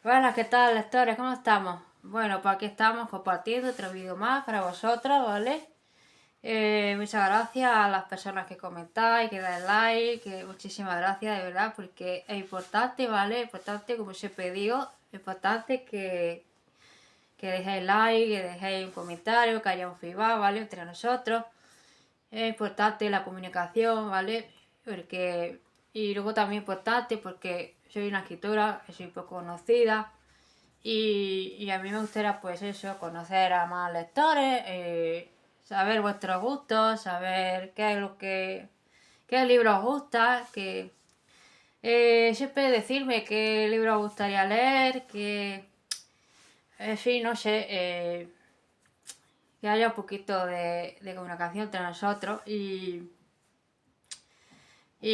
Buenas, ¿qué tal, lectores? ¿Cómo estamos? Bueno, pues aquí estamos compartiendo otro vídeo más para vosotros, ¿vale? Muchas gracias a las personas que comentáis, que dais like, muchísimas gracias de verdad, porque es importante, ¿vale? Es importante, como siempre digo, es importante que dejéis like, que dejéis un comentario, que haya un feedback, ¿vale? Entre nosotros. Es importante la comunicación, ¿vale? Porque, y luego también importante porque soy una escritora, soy poco conocida. Y a mí me gustaría, pues eso, conocer a más lectores, saber vuestros gustos, saber qué libro os gusta, siempre decirme qué libro os gustaría leer, en fin, no sé, que haya un poquito de comunicación entre nosotros y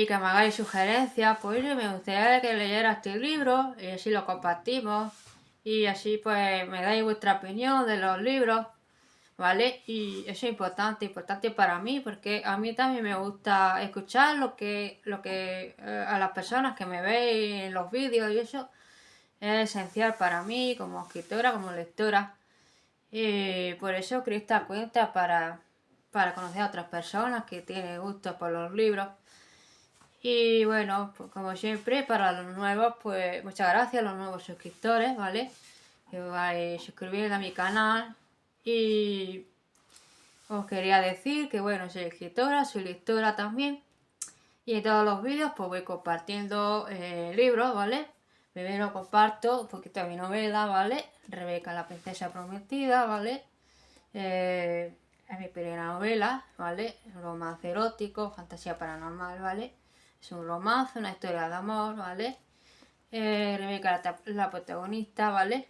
que me hagáis sugerencias. Pues me gustaría que leyera este libro y así lo compartimos y así pues me dais vuestra opinión de los libros, ¿vale? Y eso es importante para mí porque a mí también me gusta escuchar lo que a las personas que me veis en los vídeos y eso es esencial para mí como escritora, como lectora. Y por eso creé esta cuenta para conocer a otras personas que tienen gusto por los libros. Y bueno, pues como siempre, para los nuevos, pues muchas gracias a los nuevos suscriptores, ¿vale? Que vais a suscribir a mi canal. Y os quería decir que bueno, soy escritora, soy lectora también. Y en todos los vídeos pues voy compartiendo libros, ¿vale? Primero comparto un poquito de mi novela, ¿vale? Rebeca la princesa prometida, ¿vale? Es mi primera novela, ¿vale? Un romance erótico, fantasía paranormal, ¿vale? Es un romance, una historia de amor, ¿vale? Rebeca la protagonista, ¿vale?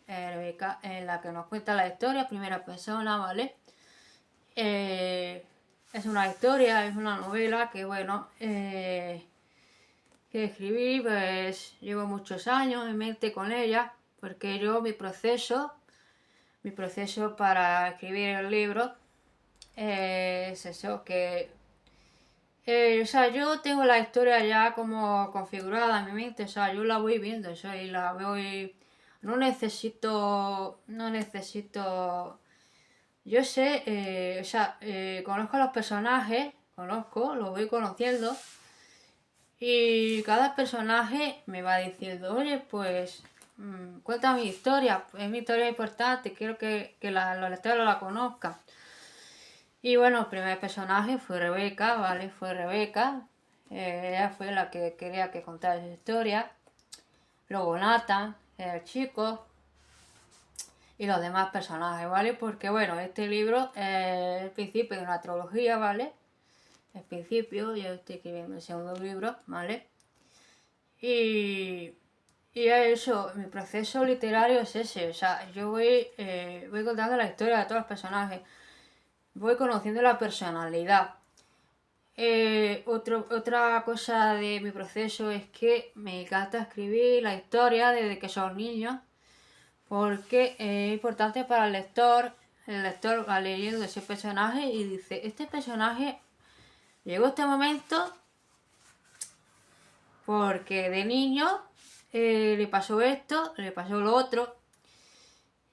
Rebeca es la que nos cuenta la historia, primera persona, ¿vale? Es una historia, es una novela que, bueno, que escribí, pues llevo muchos años en mente con ella, porque mi proceso para escribir el libro es eso, o sea, yo tengo la historia ya como configurada en mi mente, o sea, yo la voy viendo, eso, y la voy... No necesito... Yo sé, o sea, conozco a los personajes, los voy conociendo, y cada personaje me va diciendo, oye, pues, cuenta mi historia, es mi historia importante, quiero que los lectores la conozcan. Y bueno, el primer personaje fue Rebeca, ¿vale? Fue Rebeca. Ella fue la que quería que contara su historia. Luego Nathan, el chico. Y los demás personajes, ¿vale? Porque bueno, este libro es el principio de una trilogía, ¿vale? El principio, yo estoy escribiendo el segundo libro, ¿vale? Y, y eso, mi proceso literario es ese. O sea, yo voy contando la historia de todos los personajes. Voy conociendo la personalidad. Otra cosa de mi proceso es que me encanta escribir la historia desde que son niños, porque es importante para el lector va leyendo ese personaje y dice, este personaje llegó a este momento porque de niño le pasó esto, le pasó lo otro,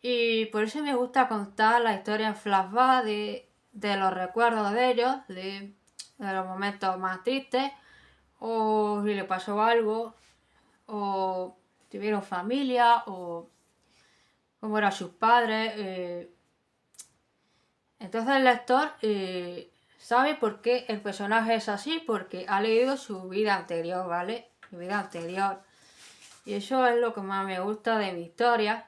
y por eso me gusta contar la historia en flashback de los recuerdos de ellos, de los momentos más tristes, o si le pasó algo, o tuvieron familia, o cómo eran sus padres. Entonces el lector sabe por qué el personaje es así, porque ha leído su vida anterior, ¿vale? Su vida anterior. Y eso es lo que más me gusta de mi historia.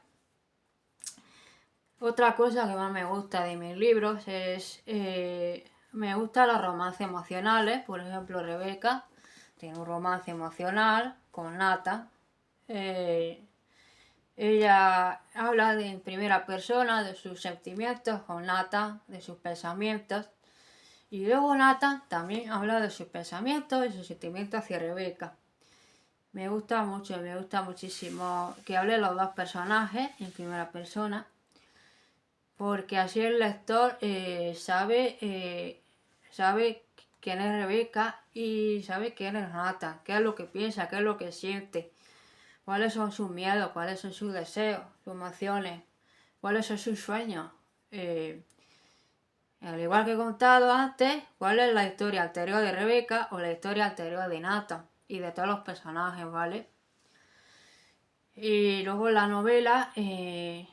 Otra cosa que más me gusta de mis libros es... me gustan los romances emocionales. Por ejemplo, Rebeca tiene un romance emocional con Nata. Ella habla en primera persona de sus sentimientos con Nata, de sus pensamientos. Y luego Nata también habla de sus pensamientos y sus sentimientos hacia Rebeca. Me gusta mucho, me gusta muchísimo que hable los dos personajes en primera persona, porque así el lector sabe quién es Rebeca y sabe quién es Nata, qué es lo que piensa, qué es lo que siente. cuáles son sus miedos, cuáles son sus deseos, sus emociones, cuáles son sus sueños. Al igual que he contado antes, cuál es la historia anterior de Rebeca o la historia anterior de Nathan y de todos los personajes, ¿vale? Y luego la novela se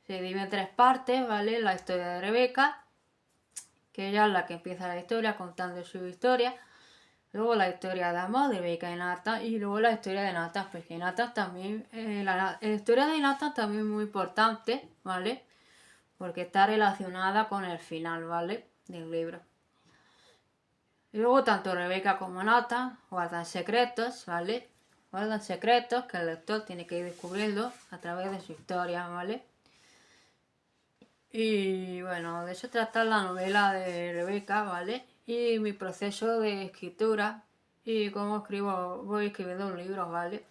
divide en 3 partes, ¿vale? La historia de Rebeca, que ella es la que empieza la historia contando su historia. Luego la historia de amor de Rebeca y Nathan. Y luego la historia de Nathan, porque Nathan también, la historia de Nathan también es muy importante, ¿vale? Porque está relacionada con el final, ¿vale? Del libro. Y luego tanto Rebeca como Nathan guardan secretos, ¿vale? Guardan secretos que el lector tiene que ir descubriendo a través de su historia, ¿vale? Y bueno, de eso trata la novela de Rebeca, ¿vale? Y mi proceso de escritura y cómo escribo, voy escribiendo un libro, ¿vale?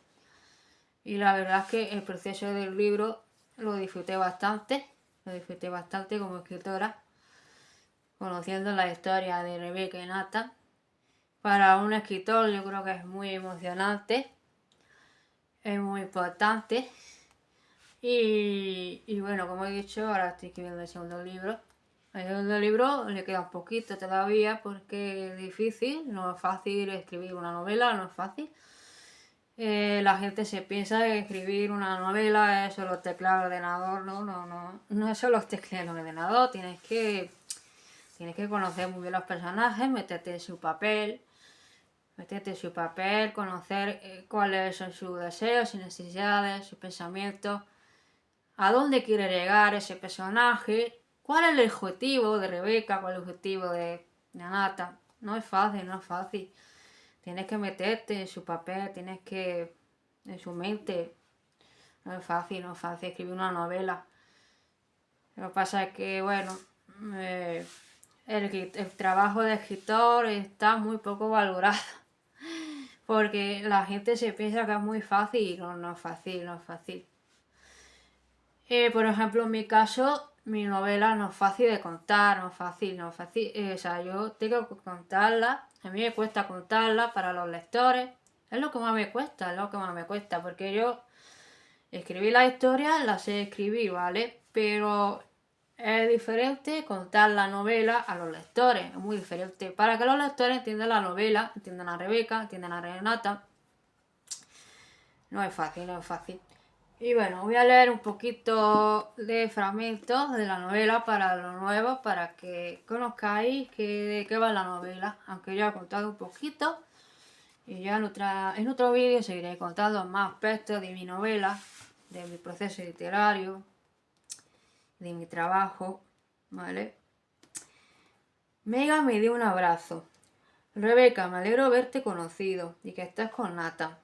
Y la verdad es que el proceso del libro lo disfruté bastante como escritora, conociendo la historia de Rebeca y Nathan. Para un escritor yo creo que es muy emocionante, es muy importante. Y bueno, como he dicho, ahora estoy escribiendo el segundo libro. El segundo libro le queda un poquito todavía porque es difícil, no es fácil escribir una novela, no es fácil. La gente se piensa que escribir una novela es solo teclear el ordenador, no es solo teclear el ordenador, tienes que conocer muy bien los personajes, meterte en su papel, conocer cuáles son sus deseos, sus necesidades, sus pensamientos, a dónde quiere llegar ese personaje, cuál es el objetivo de Rebeca, cuál es el objetivo de Nathan. No es fácil. Tienes que meterte en su papel, en su mente. No es fácil escribir una novela. Lo que pasa es que, bueno, el trabajo de escritor está muy poco valorado. Porque la gente se piensa que es muy fácil y no es fácil. Por ejemplo, en mi caso, mi novela no es fácil de contar, no es fácil. O sea, yo tengo que contarla, a mí me cuesta contarla para los lectores. Es lo que más me cuesta, porque yo escribí la historia, la sé escribir, ¿vale? Pero es diferente contar la novela a los lectores, es muy diferente. Para que los lectores entiendan la novela, entiendan a Rebeca, entiendan a Renata, no es fácil. Y bueno, voy a leer un poquito de fragmentos de la novela para los nuevos, para que conozcáis de qué va la novela, aunque ya he contado un poquito. Y ya en otro vídeo seguiré contando más aspectos de mi novela, de mi proceso literario, de mi trabajo, ¿vale? Megan me dio un abrazo. Rebeca, me alegro verte conocido y que estés con Nathan.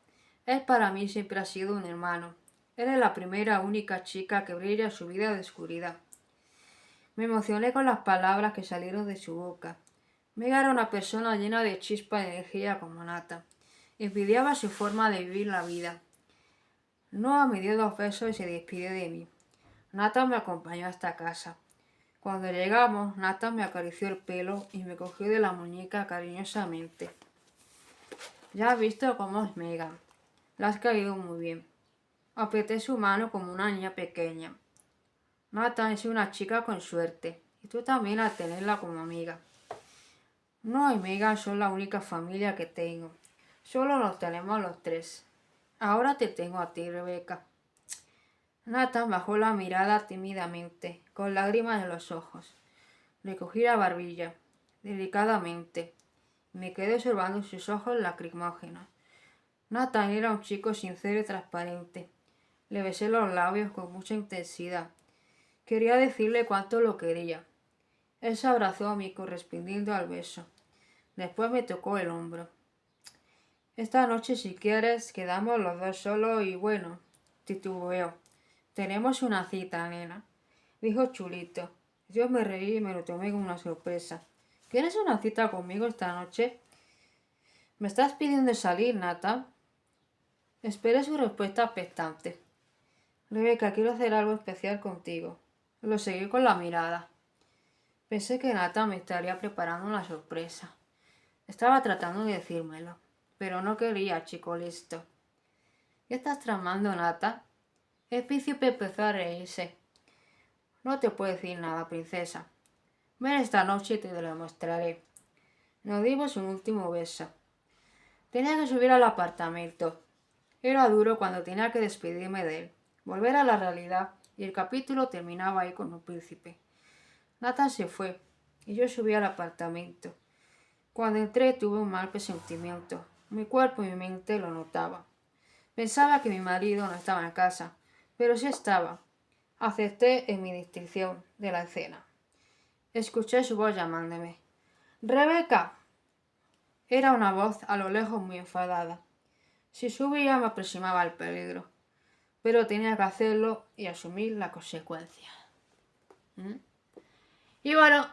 Él para mí siempre ha sido un hermano. Eres la primera única chica que brilla en su vida de oscuridad. Me emocioné con las palabras que salieron de su boca. Megan era una persona llena de chispa y energía como Nathan. Envidiaba su forma de vivir la vida. Noah me dio 2 besos y se despidió de mí. Nathan me acompañó hasta casa. Cuando llegamos, Nathan me acarició el pelo y me cogió de la muñeca cariñosamente. Ya has visto cómo es Megan. Le has caído muy bien. Apreté su mano como una niña pequeña. Nathan es una chica con suerte, y tú también al tenerla como amiga. No y Megan son la única familia que tengo. Solo nos tenemos los 3. Ahora te tengo a ti, Rebeca. Nathan bajó la mirada tímidamente, con lágrimas en los ojos. Le cogí la barbilla, delicadamente. Me quedé observando sus ojos lacrimógenos. Nathan era un chico sincero y transparente. Le besé los labios con mucha intensidad. Quería decirle cuánto lo quería. Él se abrazó a mí correspondiendo al beso. Después me tocó el hombro. Esta noche, si quieres, quedamos los 2 solos y bueno, titubeó. Tenemos una cita, nena, dijo Chulito. Yo me reí y me lo tomé como una sorpresa. ¿Quieres una cita conmigo esta noche? ¿Me estás pidiendo salir, Nathan? Esperé su respuesta expectante. Rebeca, quiero hacer algo especial contigo. Lo seguí con la mirada. Pensé que Nathan me estaría preparando una sorpresa. Estaba tratando de decírmelo, pero no quería, chico listo. ¿Qué estás tramando, Nata? El príncipe empezó a reírse. No te puedo decir nada, princesa. Ven esta noche y te lo mostraré. Nos dimos un último beso. Tenía que subir al apartamento. Era duro cuando tenía que despedirme de él, volver a la realidad, y el capítulo terminaba ahí con un príncipe. Nathan se fue, y yo subí al apartamento. Cuando entré tuve un mal presentimiento. Mi cuerpo y mi mente lo notaban. Pensaba que mi marido no estaba en casa, pero sí estaba. Acepté en mi distinción de la escena. Escuché su voz llamándome. ¡Rebeca! Era una voz a lo lejos muy enfadada. Si subía me aproximaba al peligro, pero tenía que hacerlo y asumir la consecuencia. ¿Mm? Y bueno,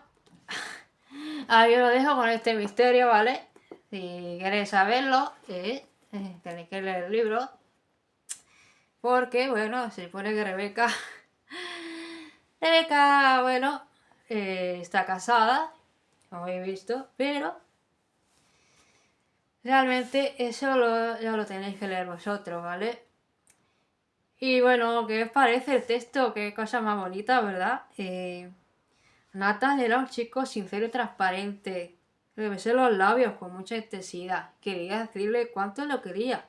ahí os lo dejo con este misterio, ¿vale? Si queréis saberlo, tenéis que leer el libro, porque, bueno, se supone que Rebeca, bueno, está casada, como habéis visto, pero realmente eso ya lo tenéis que leer vosotros, ¿vale? Y bueno, ¿qué os parece el texto? Qué cosa más bonita, ¿verdad? Nathan era un chico sincero y transparente. Le besé los labios con mucha intensidad. Quería decirle cuánto lo quería.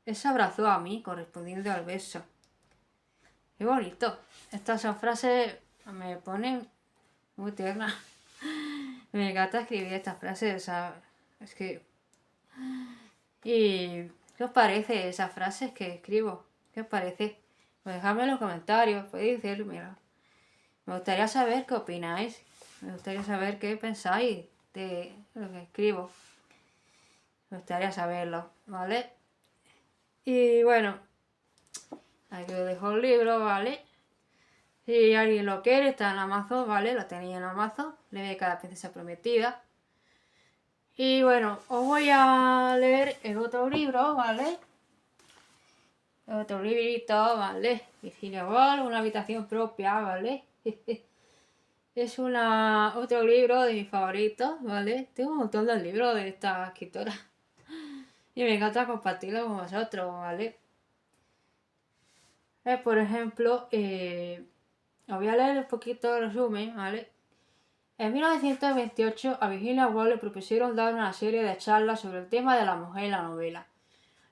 Él se abrazó a mí, correspondiendo al beso. Qué bonito. Estas son frases me ponen muy tiernas. Me encanta escribir estas frases, ¿sabes? Es que... ¿Y qué os parece esas frases que escribo? ¿Qué os parece? Pues dejadme en los comentarios, podéis decírmelo. Me gustaría saber qué opináis. Me gustaría saber qué pensáis de lo que escribo. Me gustaría saberlo, ¿vale? Y bueno, aquí os dejo el libro, ¿vale? Si alguien lo quiere, está en Amazon, ¿vale? Lo tenéis en Amazon. Rebeca la princesa prometida. Y bueno, os voy a leer el otro libro, ¿vale? Otro librito, ¿vale? Virginia Woolf, una habitación propia, ¿vale? Es otro libro de mis favoritos, ¿vale? Tengo un montón de libros de esta escritora. Y me encanta compartirlo con vosotros, ¿vale? Por ejemplo, os voy a leer un poquito de resumen, ¿vale? En 1928 a Virginia Woolf le propusieron dar una serie de charlas sobre el tema de la mujer en la novela.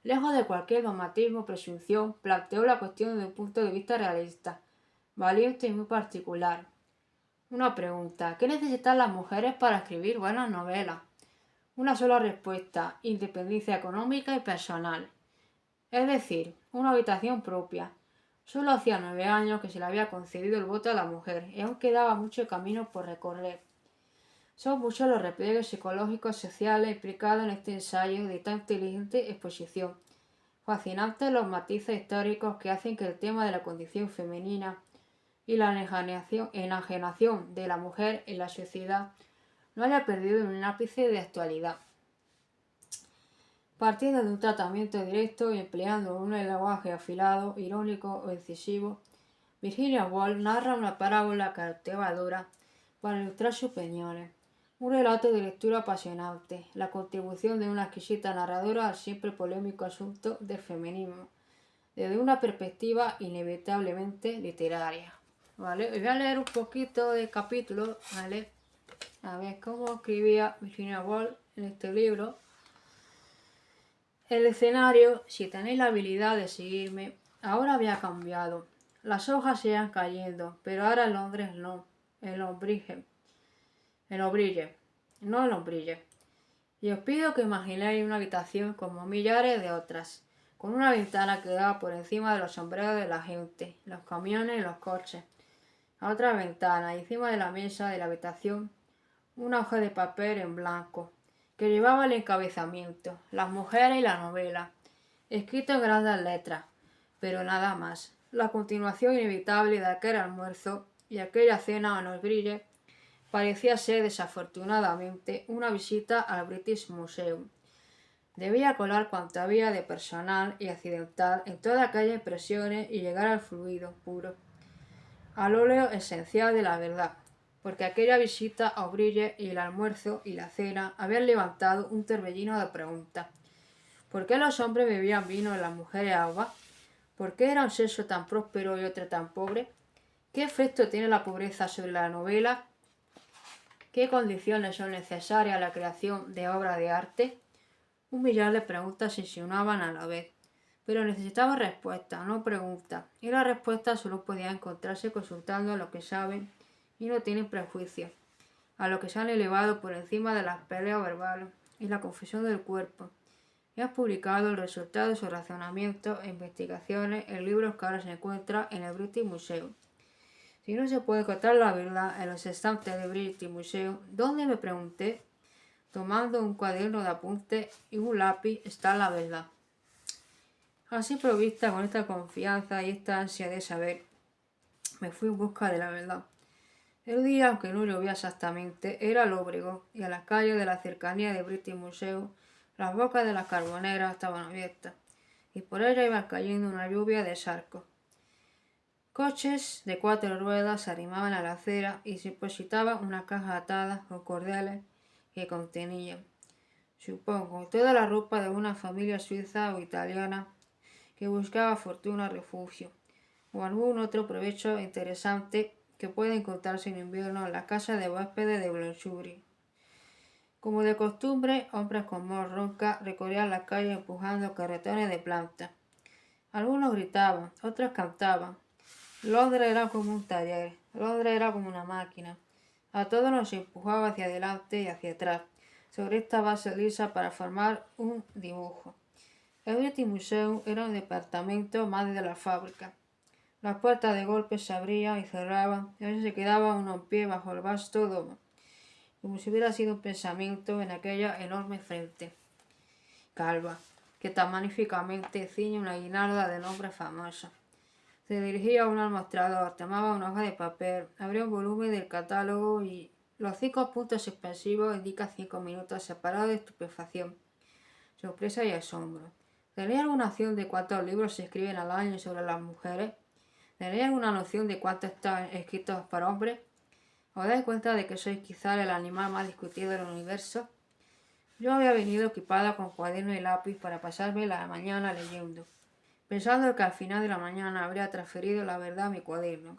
Lejos de cualquier dogmatismo o presunción, planteó la cuestión desde un punto de vista realista, valiente y muy particular. Una pregunta: ¿qué necesitan las mujeres para escribir buenas novelas? Una sola respuesta: independencia económica y personal. Es decir, una habitación propia. Solo hacía 9 años que se le había concedido el voto a la mujer y aún quedaba mucho camino por recorrer. Son muchos los repliegues psicológicos y sociales implicados en este ensayo de tan inteligente exposición. Fascinantes los matices históricos que hacen que el tema de la condición femenina y la enajenación de la mujer en la sociedad no haya perdido un ápice de actualidad. Partiendo de un tratamiento directo y empleando un lenguaje afilado, irónico o incisivo, Virginia Woolf narra una parábola cautivadora para ilustrar sus opiniones. Un relato de lectura apasionante, la contribución de una exquisita narradora al siempre polémico asunto del feminismo, desde una perspectiva inevitablemente literaria. ¿Vale? Os voy a leer un poquito del capítulo, ¿vale? A ver cómo escribía Virginia Woolf en este libro. El escenario, si tenéis la habilidad de seguirme, ahora había cambiado. Las hojas se iban cayendo, pero ahora en Londres no, en Lombrige, no en Lombrige. Y os pido que imaginéis una habitación como millares de otras, con una ventana que da por encima de los sombreros de la gente, los camiones y los coches. A otra ventana, encima de la mesa de la habitación, una hoja de papel en blanco, que llevaba el encabezamiento, las mujeres y la novela, escrito en grandes letras, pero nada más. La continuación inevitable de aquel almuerzo y aquella cena a Knowsbridge parecía ser desafortunadamente una visita al British Museum. Debía colar cuanto había de personal y accidental en todas aquellas impresiones y llegar al fluido puro, al óleo esencial de la verdad, porque aquella visita a O'Brien y el almuerzo y la cena habían levantado un torbellino de preguntas. ¿Por qué los hombres bebían vino y las mujeres agua? ¿Por qué era un sexo tan próspero y otro tan pobre? ¿Qué efecto tiene la pobreza sobre la novela? ¿Qué condiciones son necesarias a la creación de obras de arte? Un millar de preguntas se insinuaban a la vez, pero necesitaba respuestas, no preguntas, y las respuestas solo podían encontrarse consultando a los que saben y no tienen prejuicios, a los que se han elevado por encima de las peleas verbales y la confusión del cuerpo, y han publicado el resultado de sus razonamientos e investigaciones en libros que ahora se encuentran en el British Museum. Si no se puede encontrar la verdad en los estantes del British Museum, ¿dónde, me pregunté, tomando un cuaderno de apuntes y un lápiz, está la verdad? Así, provista con esta confianza y esta ansia de saber, me fui en busca de la verdad. El día, aunque no llovía exactamente, era lóbrego y a las calles de la cercanía del British Museum las bocas de las carboneras estaban abiertas y por ellas iba cayendo una lluvia de charcos. Coches de 4 ruedas se arrimaban a la acera y se depositaban unas cajas atadas con cordeles que contenían, supongo, toda la ropa de una familia suiza o italiana que buscaba fortuna, refugio o algún otro provecho interesante que puede encontrarse en invierno en la casa de huéspedes de Bloomsbury. Como de costumbre, hombres con voz ronca recorrían las calles empujando carretones de plantas. Algunos gritaban, otros cantaban. Londres era como un taller, Londres era como una máquina. A todos nos empujaba hacia adelante y hacia atrás, sobre esta base lisa para formar un dibujo. El British Museum era un departamento más de la fábrica. Las puertas de golpe se abrían y cerraban, y a veces se quedaba uno en pie bajo el vasto domo, como si hubiera sido un pensamiento en aquella enorme frente calva, que tan magníficamente ciñe una guirnalda de nombres famosos. Se dirigía uno al mostrador, tomaba una hoja de papel, abría un volumen del catálogo y los 5 puntos suspensivos indican 5 minutos separados de estupefacción, sorpresa y asombro. ¿Tenía alguna noción de cuántos libros se escriben al año sobre las mujeres? ¿Tenéis alguna noción de cuántos están escritos por hombres? ¿Os dais cuenta de que sois quizá el animal más discutido del universo? Yo había venido equipada con cuaderno y lápiz para pasarme la mañana leyendo, pensando que al final de la mañana habría transferido la verdad a mi cuaderno.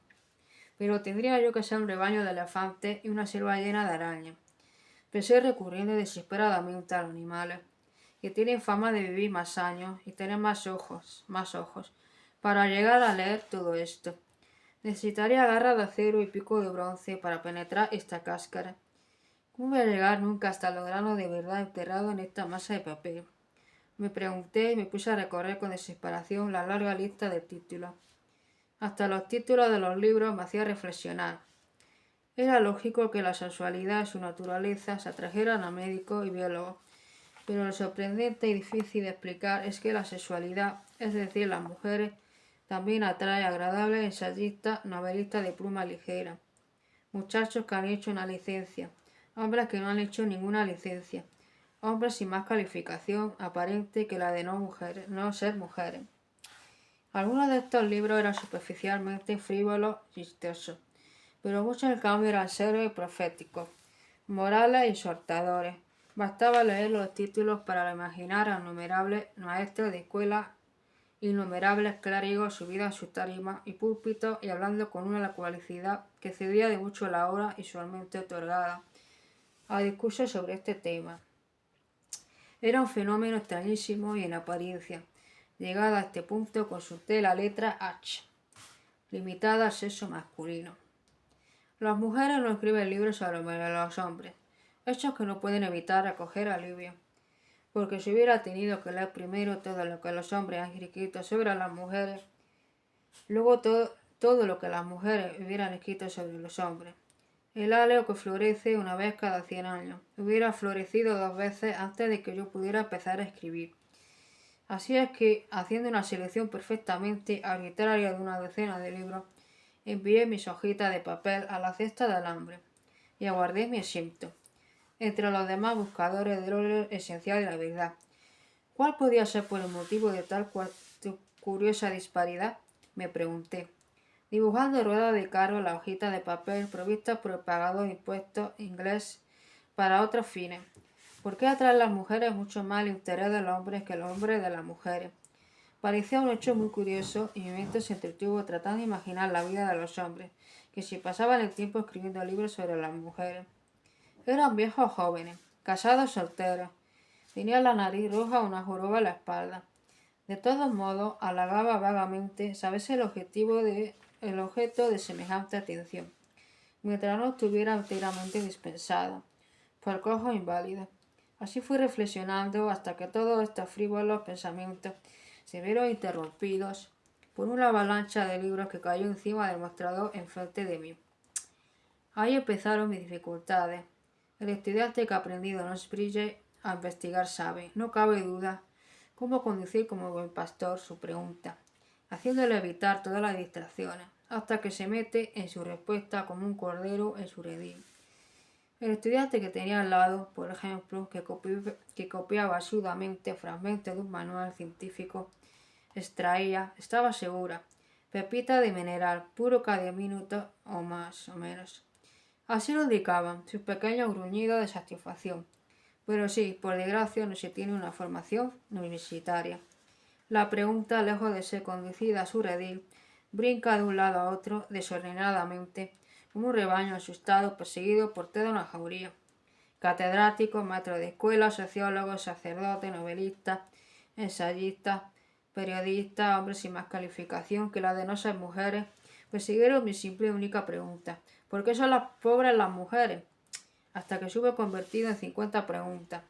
Pero tendría yo que ser un rebaño de elefantes y una selva llena de arañas. Pensé recurriendo desesperadamente a los animales, que tienen fama de vivir más años y tener más ojos, para llegar a leer todo esto. Necesitaría garras de acero y pico de bronce para penetrar esta cáscara. ¿Cómo voy a llegar nunca hasta los granos de verdad enterrados en esta masa de papel? Me pregunté y me puse a recorrer con desesperación la larga lista de títulos. Hasta los títulos de los libros me hacían reflexionar. Era lógico que la sexualidad y su naturaleza se atrajeran a médicos y biólogos, pero lo sorprendente y difícil de explicar es que la sexualidad, es decir, las mujeres, también atrae a agradables ensayistas, novelistas de pluma ligera, muchachos que han hecho una licencia, hombres que no han hecho ninguna licencia, hombres sin más calificación aparente que la de no ser mujeres. Algunos de estos libros eran superficialmente frívolos y chistosos, pero muchos en cambio eran serios y proféticos, morales y exhortadores. Bastaba leer los títulos para imaginar a innumerables maestros de escuela, innumerables clérigos subidos a su tarima y púlpito y hablando con una locuacidad que cedía de mucho la hora usualmente otorgada a discursos sobre este tema. Era un fenómeno extrañísimo y en apariencia. Llegada a este punto consulté la letra H, limitada al sexo masculino. Las mujeres no escriben libros sobre los hombres, hechos que no pueden evitar acoger alivio, porque si hubiera tenido que leer primero todo lo que los hombres han escrito sobre las mujeres, luego todo lo que las mujeres hubieran escrito sobre los hombres. El áleo que florece una vez cada 100 años hubiera florecido 2 veces antes de que yo pudiera empezar a escribir. Así es que, haciendo una selección perfectamente arbitraria de una decena de libros, envié mis hojitas de papel a la cesta de alambre y aguardé mi asiento, entre los demás buscadores del orden esencial de la verdad. ¿Cuál podía ser por el motivo de tal curiosa disparidad? Me pregunté, dibujando en rueda de carro la hojita de papel provista por el pagador de impuestos inglés para otros fines. ¿Por qué atraen las mujeres mucho más el interés de los hombres que los hombres de las mujeres? Parecía un hecho muy curioso y mi mente se entretuvo tratando de imaginar la vida de los hombres, que si pasaban el tiempo escribiendo libros sobre las mujeres. Eran viejos jóvenes, casados solteros. Tenían la nariz roja o una joroba en la espalda. De todos modos, halagaba vagamente saberse el objeto de semejante atención, mientras no estuviera enteramente dispensado, por cojos inválidos. Así fui reflexionando hasta que todos estos frívolos pensamientos se vieron interrumpidos por una avalancha de libros que cayó encima del mostrador enfrente de mí. Ahí empezaron mis dificultades. El estudiante que ha aprendido en Oxbridge a investigar sabe, no cabe duda, cómo conducir como buen pastor su pregunta, haciéndole evitar todas las distracciones, hasta que se mete en su respuesta como un cordero en su redil. El estudiante que tenía al lado, por ejemplo, que copiaba asiduamente fragmentos de un manual científico, estaba segura, pepita de mineral, puro cada minuto o más o menos. Así lo indicaban sus pequeños gruñidos de satisfacción. Pero sí, por desgracia no se tiene una formación universitaria. La pregunta, lejos de ser conducida a su redil, brinca de un lado a otro desordenadamente, como un rebaño asustado perseguido por toda una jauría. Catedráticos, maestros de escuela, sociólogos, sacerdotes, novelistas, ensayistas, periodistas, hombres sin más calificación que la de no ser mujeres, persiguieron mi simple y única pregunta. ¿Por qué son las pobres las mujeres? Hasta que se hubo convertido en 50 preguntas,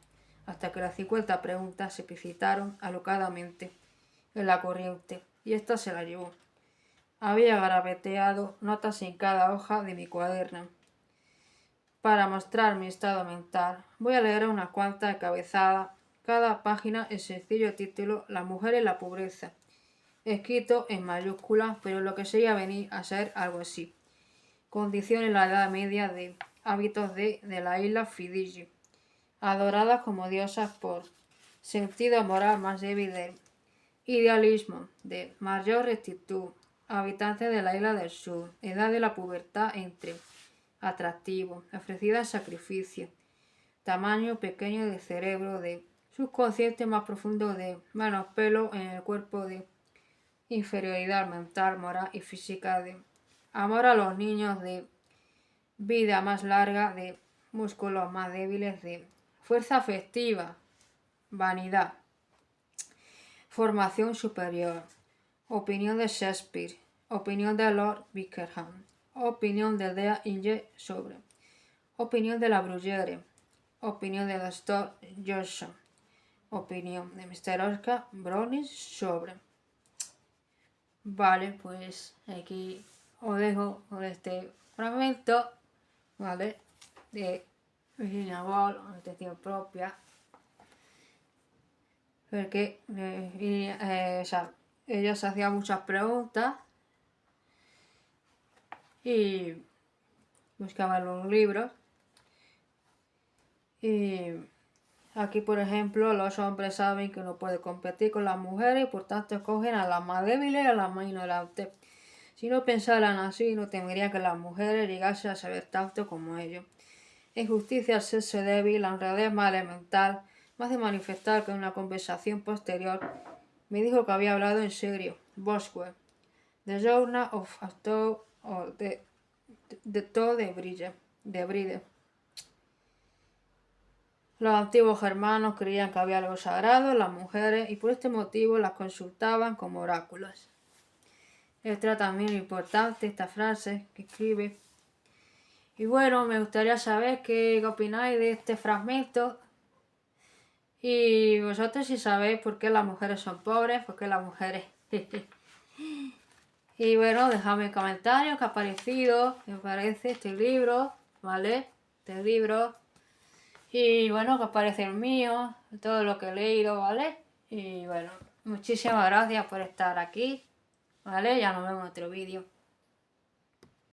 hasta que las 50 preguntas se precipitaron alocadamente en la corriente, y ésta se la llevó. Había garabateado notas en cada hoja de mi cuaderno. Para mostrar mi estado mental, voy a leer unas cuantas cabezadas, cada página el sencillo título La mujer y la pobreza, escrito en mayúsculas, pero lo que sería venir a ser algo así. Condición en la Edad Media de hábitos de la isla Fidji, adoradas como diosas por sentido moral más débil del idealismo, de mayor rectitud, habitantes de la isla del sur, edad de la pubertad entre atractivo, ofrecida en sacrificio, tamaño pequeño del cerebro, de subconsciente más profundo, de menos pelo en el cuerpo, de inferioridad mental, moral y física, de amor a los niños, de vida más larga, de músculos más débiles, de fuerza afectiva, vanidad, formación superior, opinión de Shakespeare, opinión de Lord Bickerham, opinión de Dea Inge sobre, opinión de la Bruyere, opinión de Dr. Johnson, opinión de Mr. Oscar Browning sobre. Vale, pues aquí os dejo con este fragmento, ¿vale? De Virginia Woolf, atención propia, porque ella se hacía muchas preguntas y buscaba los libros. Y aquí, por ejemplo, los hombres saben que no pueden competir con las mujeres y por tanto escogen a las más débiles y a las más ignorantes. Si no pensaran así, no tendrían que las mujeres llegasen a saber tanto como ellos. En justicia al sexo débil, la honradez más elemental, más de manifestar que en una conversación posterior me dijo que había hablado en serio. Boswell, The Journal of Astor o de todo de Bride. Los antiguos germanos creían que había algo sagrado en las mujeres y por este motivo las consultaban como oráculos. Esta también es importante, esta frase que escribe. Y bueno, me gustaría saber qué opináis de este fragmento. Y vosotros si sabéis por qué las mujeres son pobres, por qué las mujeres... Y bueno, dejadme en comentarios qué ha parecido, qué os parece este libro, ¿vale? Este libro. Y bueno, qué os parece el mío, todo lo que he leído, ¿vale? Y bueno, muchísimas gracias por estar aquí, ¿vale? Ya nos vemos en otro vídeo.